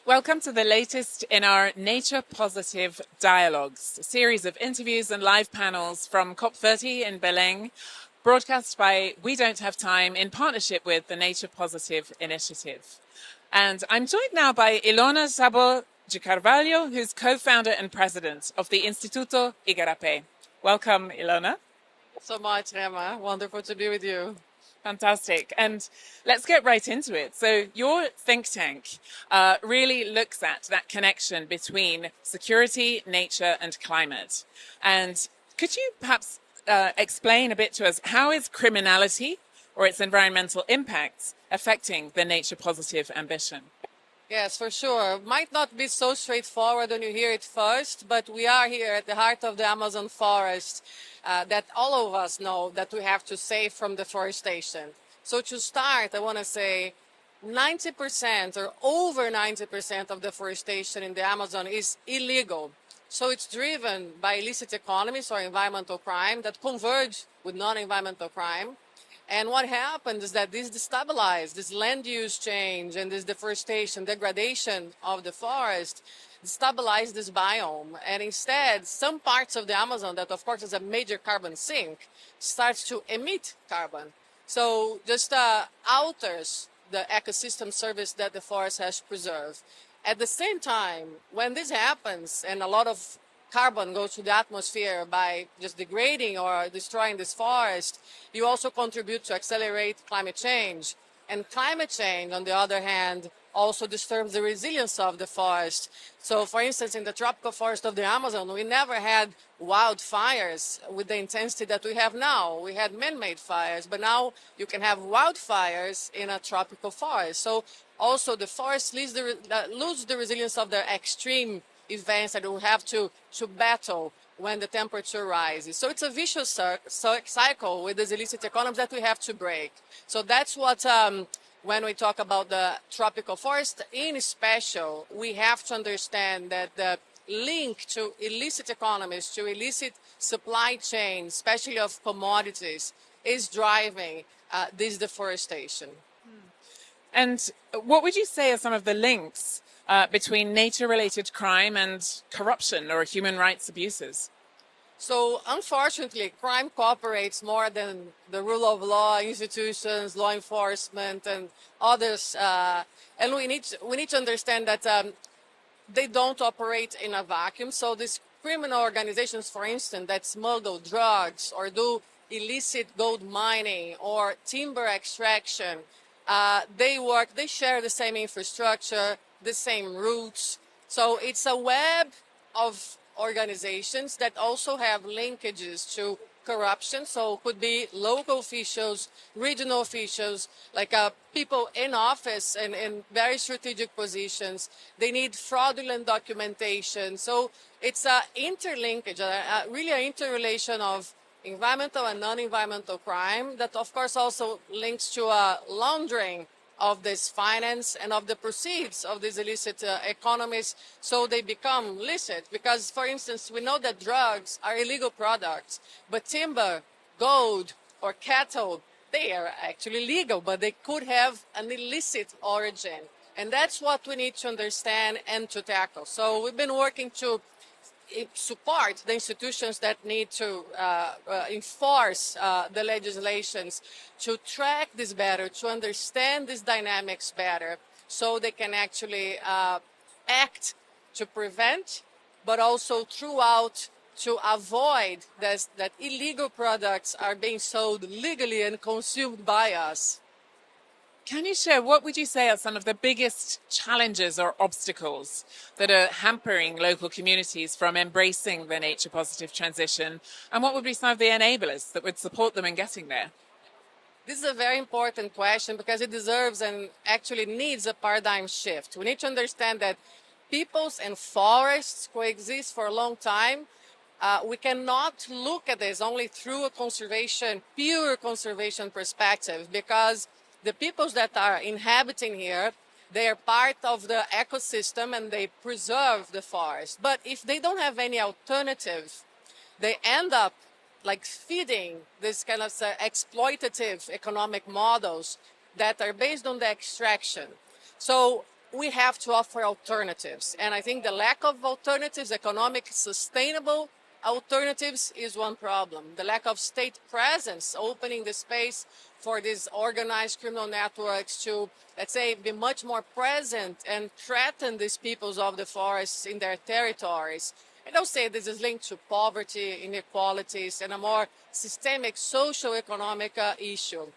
Welcome to the latest in our Nature Positive Dialogues, a series of interviews and live panels from COP30 in Belém, broadcast by We Don't Have Time in partnership with the Nature Positive Initiative. And I'm joined now by Ilona Szabó de Carvalho, who's co-founder and president of the Instituto Igarapé. Welcome, Ilona. So much, Emma. Wonderful to be with you. Fantastic. And let's get right into it. So your think tank really looks at that connection between security, nature, and climate. And could you perhaps explain a bit to us, how is criminality or its environmental impacts affecting the nature positive ambition? Yes, for sure. Might not be so straightforward when you hear it first, but we are here at the heart of the Amazon forest that all of us know that we have to save from deforestation. So to start, I want to say 90% or over 90% of deforestation in the Amazon is illegal. So it's driven by illicit economies or environmental crime that converge with non-environmental crime. And what happens is that this destabilizes this land use change and this deforestation, degradation of the forest, destabilize this biome. And instead, some parts of the Amazon that, of course, is a major carbon sink, starts to emit carbon. So just alters the ecosystem service that the forest has preserved. At the same time, when this happens and a lot of carbon goes to the atmosphere by just degrading or destroying this forest, you also contribute to accelerate climate change. And climate change, on the other hand, also disturbs the resilience of the forest. So, for instance, in the tropical forest of the Amazon, we never had wildfires with the intensity that we have now. We had man-made fires, but now you can have wildfires in a tropical forest. So also the forest lose the resilience of the extreme events that we have to battle when the temperature rises. So it's a vicious cycle with these illicit economies that we have to break. So that's what, when we talk about the tropical forest in special, we have to understand that the link to illicit economies, to illicit supply chains, especially of commodities, is driving this deforestation. And what would you say are some of the links between nature-related crime and corruption or human rights abuses? So unfortunately, crime cooperates more than the rule of law, institutions, law enforcement, and others. And we need to understand that they don't operate in a vacuum. So these criminal organizations, for instance, that smuggle drugs or do illicit gold mining or timber extraction, they share the same infrastructure, the same routes. So it's a web of organizations that also have linkages to corruption. So it could be local officials, regional officials, like people in office and in very strategic positions. They need fraudulent documentation. So it's a interlinkage, really an interrelation of environmental and non-environmental crime that, of course, also links to a laundering of this finance and of the proceeds of these illicit economies, so they become licit. Because, for instance, we know that drugs are illegal products, but timber, gold, or cattle, they are actually legal, but they could have an illicit origin. And that's what we need to understand and to tackle. So we've been working to support the institutions that need to enforce the legislations, to track this better, to understand these dynamics better, so they can actually act to prevent, but also throughout to avoid that illegal products are being sold legally and consumed by us. Can you share, what would you say are some of the biggest challenges or obstacles that are hampering local communities from embracing the nature positive transition? And what would be some of the enablers that would support them in getting there? This is a very important question because it deserves and actually needs a paradigm shift. We need to understand that peoples and forests coexist for a long time. We cannot look at this only through a pure conservation perspective, because the peoples that are inhabiting here, they are part of the ecosystem and they preserve the forest. But if they don't have any alternative, they end up like feeding this kind of exploitative economic models that are based on the extraction. So we have to offer alternatives. And I think the lack of alternatives, economic, sustainable alternatives, is one problem. The lack of state presence, opening the space for these organized criminal networks to, let's say, be much more present and threaten these peoples of the forests in their territories. And I'll say this is linked to poverty, inequalities, and a more systemic socio-economic issue.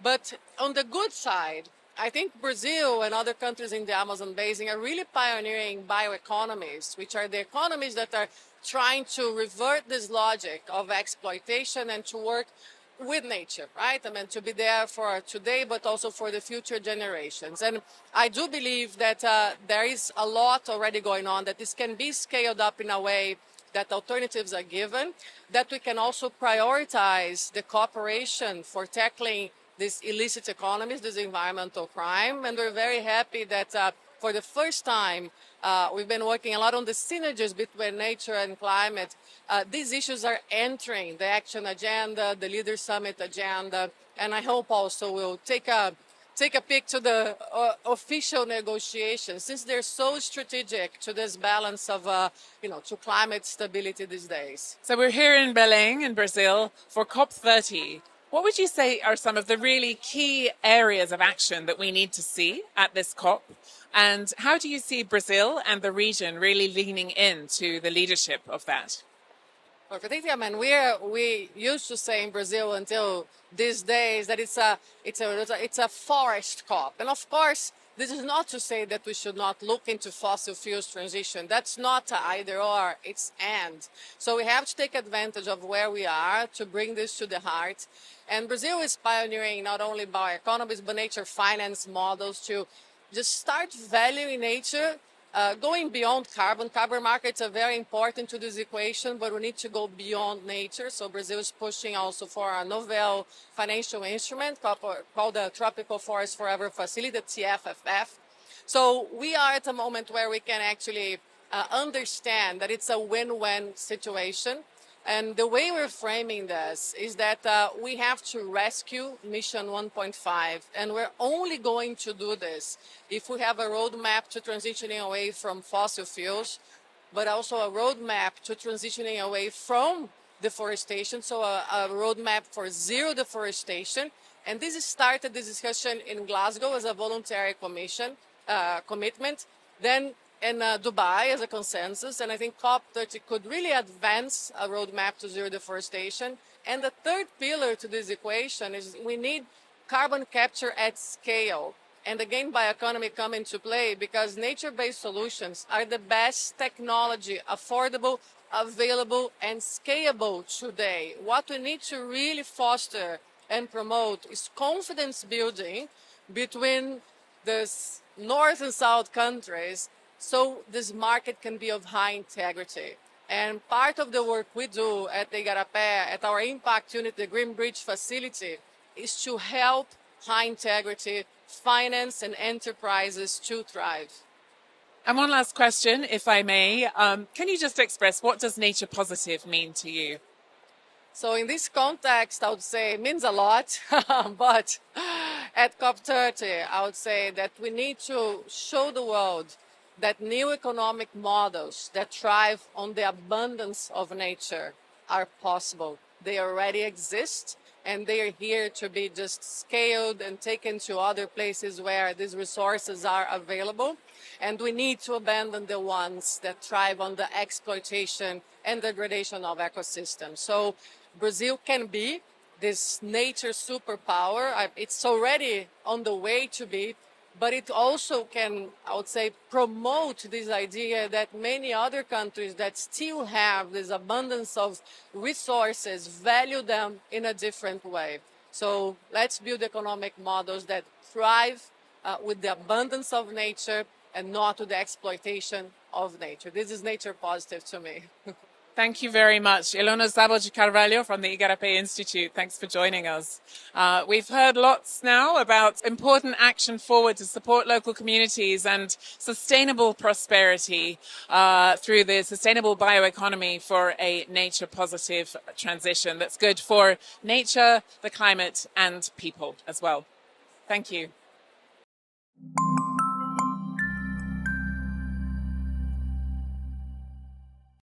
But on the good side, I think Brazil and other countries in the Amazon basin are really pioneering bioeconomies, which are the economies that are trying to revert this logic of exploitation and to work with nature, right? I mean, to be there for today, but also for the future generations. And I do believe that there is a lot already going on, that this can be scaled up in a way that alternatives are given, that we can also prioritize the cooperation for tackling these illicit economies, this environmental crime. And we're very happy that for the first time, we've been working a lot on the synergies between nature and climate. These issues are entering the action agenda, the Leaders Summit agenda, and I hope also we'll take a peek to the official negotiations, since they're so strategic to this balance of, to climate stability these days. So we're here in Belém, in Brazil, for COP30. What would you say are some of the really key areas of action that we need to see at this COP? And how do you see Brazil and the region really leaning into the leadership of that? Well, I think, we used to say in Brazil until these days that it's a forest COP. And of course, this is not to say that we should not look into fossil fuels transition. That's not either or, it's and. So we have to take advantage of where we are to bring this to the heart. And Brazil is pioneering not only bioeconomies, but nature finance models to just start valuing nature, going beyond carbon. Carbon markets are very important to this equation, but we need to go beyond nature. So Brazil is pushing also for a novel financial instrument called the Tropical Forest Forever Facility, the TFFF. So we are at a moment where we can actually understand that it's a win-win situation. And the way we're framing this is that we have to rescue Mission 1.5, and we're only going to do this if we have a roadmap to transitioning away from fossil fuels, but also a roadmap to transitioning away from deforestation, so a roadmap for zero deforestation. And this started this discussion in Glasgow as a voluntary commitment. Then in Dubai as a consensus, and I think COP30 could really advance a roadmap to zero deforestation. And the third pillar to this equation is we need carbon capture at scale. And again, bioeconomy come into play because nature-based solutions are the best technology, affordable, available, and scalable today. What we need to really foster and promote is confidence building between the North and South countries, so this market can be of high integrity. And part of the work we do at the Igarapé, at our impact unit, the Green Bridge facility, is to help high integrity finance and enterprises to thrive. And one last question, if I may. Can you just express what does nature positive mean to you? So in this context, I would say it means a lot, but at COP30, I would say that we need to show the world that new economic models that thrive on the abundance of nature are possible. They already exist, and they are here to be just scaled and taken to other places where these resources are available. And we need to abandon the ones that thrive on the exploitation and degradation of ecosystems. So Brazil can be this nature superpower. It's already on the way to be, but it also can, I would say, promote this idea that many other countries that still have this abundance of resources value them in a different way. So let's build economic models that thrive with the abundance of nature and not with the exploitation of nature. This is nature positive to me. Thank you very much. Ilona Szabó de Carvalho from the Igarapé Institute. Thanks for joining us. We've heard lots now about important action forward to support local communities and sustainable prosperity through the sustainable bioeconomy for a nature positive transition that's good for nature, the climate and people as well. Thank you.